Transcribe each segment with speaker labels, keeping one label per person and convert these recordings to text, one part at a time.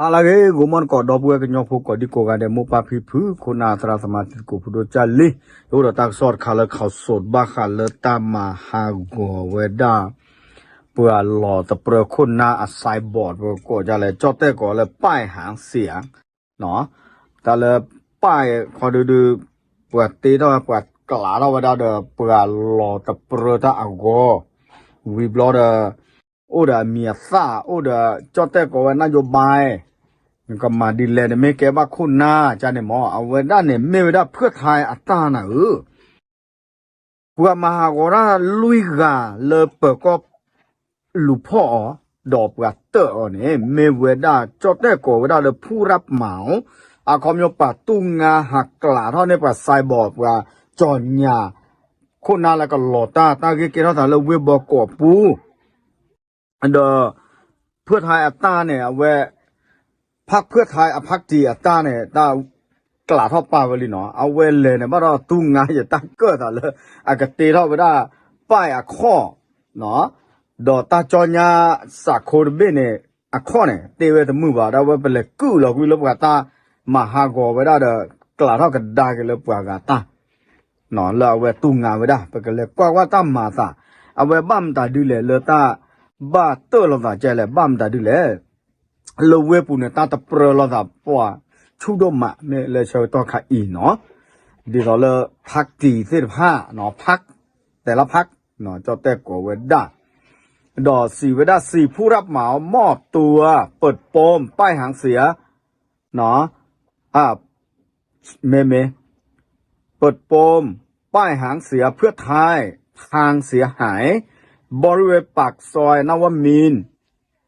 Speaker 1: Alage goman ko dobu ke nyopo ko di ko ga de mo pa phi phu khona tra samati ko phu do cha li yo do tak sort khala khaw sot ba khala ta ma ha go we da pua lo ta pro khona a sai board ko ja le chot te ko le pai hang sia no ta le pai ko du pua te do pua kla do wa da de pua lo ta pro ta a go we blow the order mi sa order chot te ko na yo baiก็มาดีเลยเนี่ยไม่แกว่าคุณน่าจะเนี่ยหมอเอาไว้ด้านเนี่ยไม่ได้เพื่อไทยอัตราน่ะพวกมหากราลุยกาเลยเปิดก็ลูกพ่อดอกกระเตอเนี่ยไม่เวด้าจดได้ก็เวด้าเลยผู้รับเหมาอาคอมยปะตุ้งงาหักกลาเท่านี้ปะไซบอร์กว่าจอนยาคุณน่าแล้วก็หลอตาเกี่ยวกับเลยเว็บบอกกปูอันเดอเพื่อไทยอัตราเนี่ยเวพักเพื่อไทยอภักดีอัตราเนี่ยตากล่าวท่อป่าวเลยเนาะเอาเวลเลยเนี่ยว่าเราตุ้งงานอย่าตั้งเกิดแต่เลยอากาศตีท่อไปได้ป้ายข้อเนาะดอตาจอญาสักโคดเบเนี่ยข้อเนี่ยเตวแต่มือบ่าเราไปเลยกู้เราคุยลบกับตามหากรไปได้เด้อกล่าวท่อกันได้กันเลยปว่ากับตาเนาะเราเอาไว้ตุ้งงานไปได้ไปกันเลยกว่าตามาตาเอาไว้บ้ามตาดูเลยตาบ้าเตอเราตาใจเลยบ้ามตาดูเลยโลเวปูเนี่ยตาตะเปรลอดาปัวชุดมะเนี่ยเลยชาวตอขาอีเนาะดีต่อเลยพักตี45เนาะพักแต่ละพักเนาะเจ้าแต่ก่อเวด้าดอ4เวด้า4ผู้รับเหมามอบตัวเปิดโปมป้ายหางเสียเนาะเมเปิดโปมป้ายหางเสียเพื่อไทยทางเสียหายบริเวณปากซอยนวมินทร์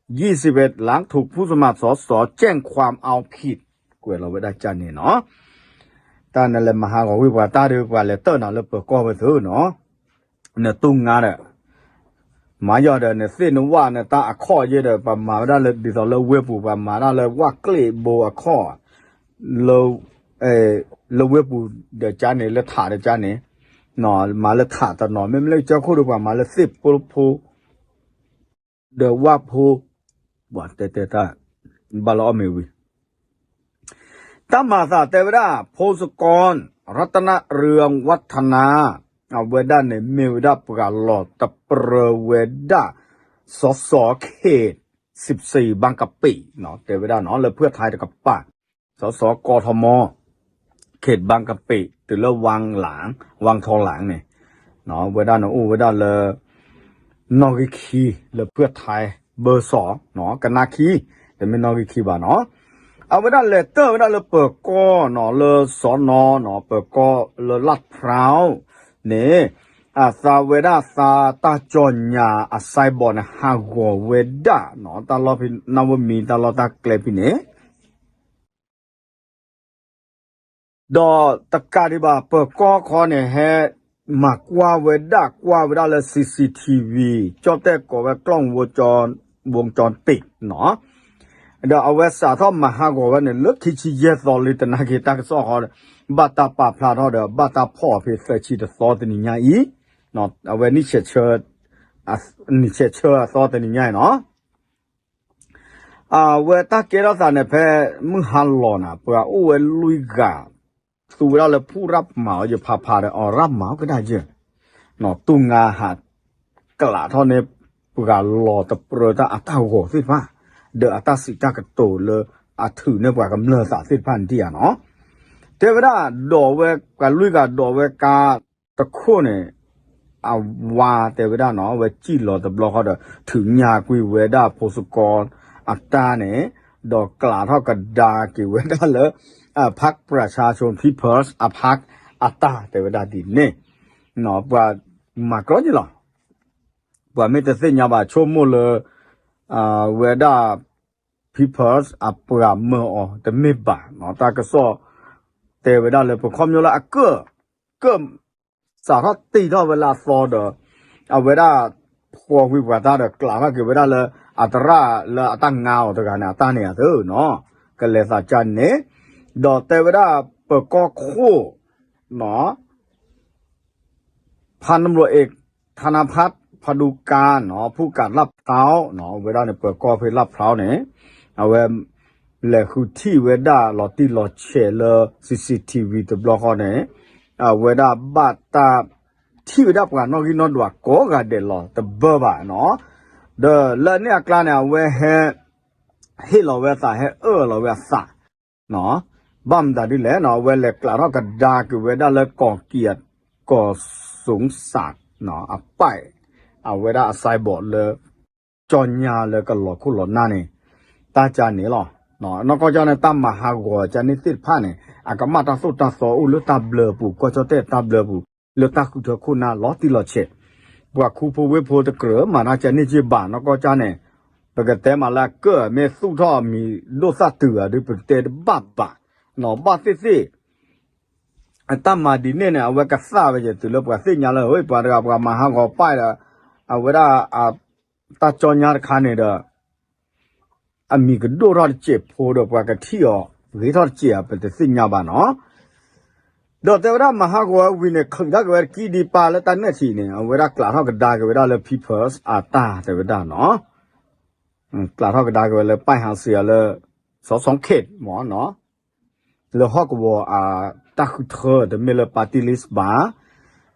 Speaker 1: 21หลังถูกผู้สมัครสสแจ้งความเอาผิดกวยเราไว้ได้จันนี่เนาะตานั่นแหละมหาวิวัฒน์ตาดีกว่าเลยเตอร์น่ะเลยเปิดก้อไปเถอะเนาะเนี่ยตุ้งงานเนี่ยหมายอดเนี่ยเส้นว่าเนี่ยตาข้อเยอะเลยประมาณได้เลยดิสอเลยเว็บประมาณได้เลยว่าเกลีโบข้อเราเว็บเดี๋ยวจันนี่เลยถ่าเดี๋ยวจันนี่เนาะมาเลยถ่าแต่เนาะไม่เลยเจ้าคู่ดีกว่ามาเลย10ปูเดี๋ยวว่าปูบ่เตตาบาลอเมวีตามาซาเตวดาโพสกรรัตนเรืองวัฒนาเอาเวด้าเนี่ยเมวดาประกาศหลอดตะเปรเวด้าสสเขต14บางกะปิเนาะเตวดาเนาะเลยเพื่อไทยกับป้าสสกทมเขตบางกะปิตื่นแล้ววังหลางวังทองหลางเนี่ยเนาะเวด้าเนาะเวด้าเลยนอกิคีเลยเพื่อไทยเบอร์2เนาะกันนาคีแต่ไม่นอกิคีบ่าเนาะเอาไว้ด้านเลเตอร์ไว้ด้านเลยเปิดก้อเนาะเลยสอนอเนาะเปิดก้อเลยลาดพร้าวเนี่ยซาเวด้าซาตาจอนยาไซบอนฮาโกเวด้าเนาะตาลอพินาวมีตาลอตาเกลพิเนดอตะการิบาเปิดก้อคอเนี่ยแฮมากว่าเวด้เลย CCTV จอแต่ก็ว่ากล้องวงจรปิดเนาะเดี๋ยวเอาไว้สาธอมหากว่าเนี่ยเลิกคิดเยอะตอนลิตนาเกตักซอเขาบัตตาปาพลาดเขาเดี๋ยวบัตตาพ่อเพศชีดซอตัวนี้ไงเนาะเอาไว้นี่เชื่อซอตัวนี้ไงเนาะเวตาเกล้าสารเนี่ยเพ่มึงฮัลโหลนะเพื่อโอ้เวลุยกาตัวเราเลยผู้รับเหมาจะพาเลยรับเหมาก็ได้เยอะเนาะตุ้งงาหัดกระเท่านี้ปกาหล่อตะเปรตาอัตหัวสิฟ้าเดออัตสิตากระโตเลยถือเนี่ยปกากำเนิด30,000ที่เนาะเทวดาดอเวกันลุยกาดอเวกาตะโคเนี่ยเอาว่าเทวดาเนาะเวจีหล่อตะบล็อกเขาเดอถึงยากุยเวดาโพสกรอัตตาเนี่ยดอกกลาเท่ากับดากิเวดาเลยพักประชาชนพิเพิร์สพักอัตตาเทวดาดินเนี่ยเนาะว่ามากรอจิหรอว่าไม่แต่เส้นยาบาชั่วโมงเลยเวดาพิเพิร์สปราเมอแต่ไม่บาเนาะตากระสอเทวดาเลยผมคอมโยละเก็สาขาตีเท่าเวลาฟอเดอเวดาพวกวิวัฒน์เดกล่าวว่าเกี่ยวเวดาเลยอัตราเลยตั้งเงาตัวกันอัตราเนี่ยเถอะเนาะก็เลยสัจจันเนี่ยดอเทวดาเปิดก็โคเนาะพันตำรวจเอกธนภัทรพดุการเนาะผู้การรับเท้าเนาะเวลาเนี่ยเปิดก็เพื่อรับเท้าเนี่ยเอาไว้ le huti weda lo ti lo che le CCTV to block on weda bata ti weda pa no gi no dwa ko ga de lo the ba no the le ne akla na we he lo we sa he lo we sa no bam da di le no we le kla ro ka da ki weda le ko kiat ko sung sa no a pai a weda a sai bo le cho nya le ka lo ku lo na ni ta cha ni lo nó có cho nên tam mà hà gò cho nên tiết pha này à cái mặt ta số ta số u lứa ta blur bù có cho tết ta blur bù lứa ta khu cho khu na lót ti lót chết và khu phố với phố tự cửa mà nó cho nên chỉ bản nó có cho này và cái té mà là cửa mẹ su thọ mi lô sa tử à đi bực tết bắp bả nó bắp xí tam mà đi nên à với cái sa bây giờ từ lúc cái sinh nhà là ơi bà cái mà hà gò bay là à với đó à ta cho nhà khán này đó ami cái đồ ra chế phô được qua cái thiểu người ta chế à bên sinh nhà bà nó đó thế đó mà họ gọi vì này không ra cái kỳ đi pa là tan này thì này với đó là họ cái đa cái đó là people's à ta thế đó nó là họ cái đa cái là bài hàng xưa là sáu song kết mỏ nó là họ cái bộ à ta cứ thơ để mình là party list ba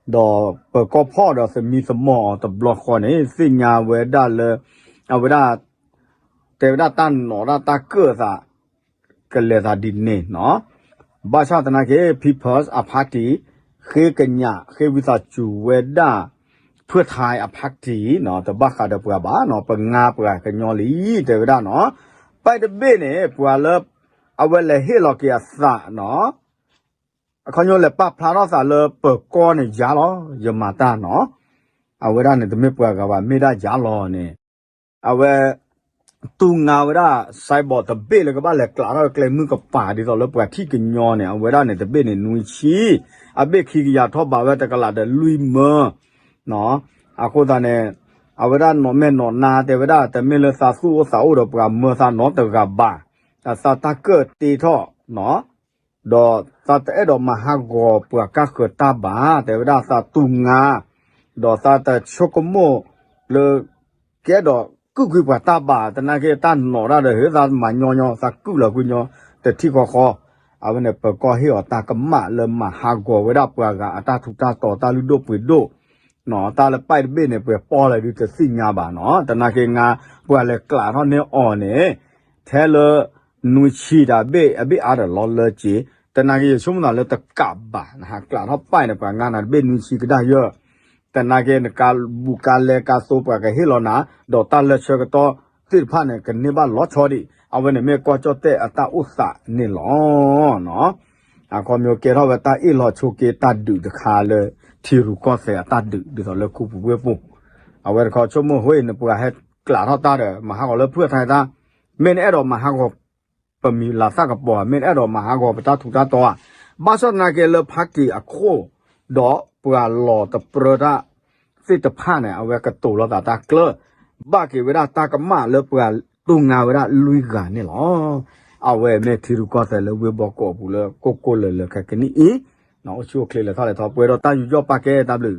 Speaker 1: đó bờ cóพ่อ đó sẽมีสมอแต่ block คนนี้sinh nhà với đó là à với đóแต่ว่าตั้งหนอได้ตาเกิดอะก็เลยตาดินเนี่ยเนาะบ้านชาตินั้นคือ people's party คือกันยาคือวิสาจูเวด้าเพื่อไทยparty เนาะแต่บ้านเขาเดือบบ้านเนาะเป็นงาเปล่ากันยอลีแต่ว่าเนาะไปเดือบเนี่ยปวดเลิบเอาไว้เลยให้เราเกี่ยสะเนาะเขาโยนเลยป้าพลาดสะเลยเปิดก้อนเนี่ยยาล้อยามาตาเนาะเอาไว้ได้เนี่ยแต่ไม่ปวดกับว่าไม่ได้ยาล้อเนี่ยเอาไว้ตูงาเวลาไซบอร์ตะเบ้เลยก็บ้านแหลกกลาเราเกลมือกับป่าดีต่อแล้วปวดที่กินยอเนี่ยเวลาเนี่ยตะเบ้เนี่ยนุยชีอาเบ้ขี้ยาทอบาเวตะกลาเดลุยเมอเนาะอาโคตาเนี่ยเอาเวลาหนอแม่หนอนาแต่เวลาแต่เมลซาสู้สาวดอกกับเมื่อซาหนอตะกับบ้าแต่ซาตาเกิดตีท่อเนาะดอซาตะเอดอมาฮากอปวดก็เกิดตาบ้าแต่เวลาซาตูงาดอซาตะช็อกโกโมเลแกดอกูคือว่าตาบ้าแต่นั่นคือตาหนอได้เลยเฮ้ยตาหมายอสักกูละกูยอแต่ที่คอเอาไว้เนี่ยเปิดก็ให้อตากระมาเริ่มมาหากอไว้ได้เปล่ากะตาถูกตาต่อตาลุโดปุยโดหนอตาละไปเบ้เนี่ยเปล่าปออะไรดูจะสิ่งงาบ้าเนาะแต่นั่นคืองาเปล่าเลยกล้าเท่านี้อ่อนเนี่ยแท้เลยนุชีดาเบ้อาจจะล้อเลยจีแต่นั่นคือช่วงนั้นเลยตะกับบ้านะฮะกล้าเท่าไปเนี่ยเปล่างานนั้นเบ้นุชีก็ได้เยอะแต่นาเกนการบุการเลกาโซปะกะเฮลอนาดอตาเลเชกตอติพาเนี่ยกันนี่บ้าลอชอดิเอาไว้เนี่ยเมก็จอเตอตาอุสะนี่หลอเนาะอ่ะก็มีเกเฮาเวตาอีลอโชเกตาดุตะคาเลทีรุก็เสตาดุดิตอเลคูปุเวปุเอาไว้ก็ชมโหยเนี่ยปะเฮกลาเฮาตาเดมหาก็เลเพื่อไทยตาเมนแอดอมหาก็ปมีลาซะกับบ่เมนแอดอมหาก็ปะตาถูกตาตอบาซอนาเกเลพักกีอะโคดอปะลอตะเปรดาสิตผ้าเนี่ยเอาไว้กระตูเราตาเกลือบ้าเกเวลาตากระมาเลือเปล่าตุงาเวลาลุยกันนี่หรอเอาไว้เมื่อที่รู้ก็แต่เลยเว็บบอกกูเลยโกโก้เลยแค่นี้เนาะช่วยเคลียร์ท่าเลยท่าเปิดเราตั้งอยู่ยอดปากแก่ตาบลือ